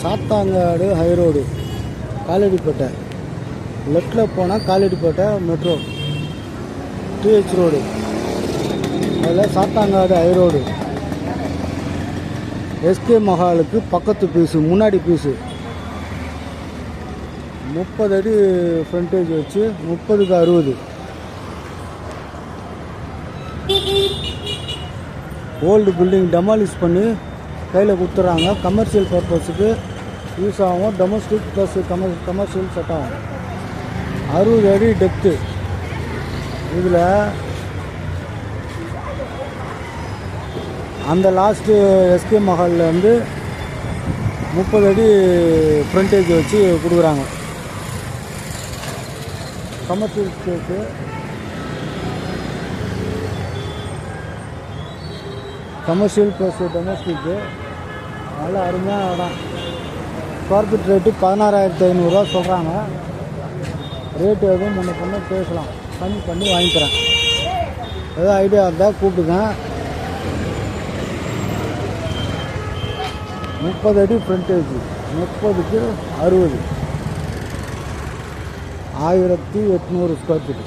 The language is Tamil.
சாத்தாங்காடு ஹைரோடு காலடிப்பேட்டை, லெஃப்டில் போனால் காலடிப்பேட்டை மெட்ரோ டிஹெச் ரோடு, அதில் சாத்தாங்காடு ஹைரோடு எஸ்கே மஹாலுக்கு பக்கத்து பீஸு, முன்னாடி பீஸு 30 அடி ஃப்ரண்டேஜ் வச்சு 30க்கு 60. ஓல்டு பில்டிங் டெமாலிஷ் பண்ணி கையில் கொடுத்துட்றாங்க. கமர்ஷியல் பர்பஸுக்கு யூஸ் ஆகும். டொமஸ்டிக் ப்ளஸ் கமர்ஷியல் செட் ஆகும். 60 அடி டெப்த்து. இதில் அந்த லாஸ்ட்டு எஸ்கே மஹாலில் வந்து 30 அடி ஃப்ரண்டேஜ் வச்சு கொடுக்குறாங்க. கமர்ஷியல் ஸ்பேஸு, கமர்ஷியல் ப்ளஸ் டொமஸ்டிக்கு நல்லா அருமையான இடம். ஸ்கொயர் ஃபீட் ரேட்டு 16,500 சொல்கிறாங்க. ரேட்டு எதுவும் முன்ன பண்ண பேசலாம், கம்மி பண்ணி வாங்கிக்கிறேன். ஏதோ ஐடியா இருந்தால் கூப்பிடுங்க. 30 அடி ஃப்ரண்டேஜ், 30க்கு 60, 1800 ஸ்கொயர் ஃபீட்டு.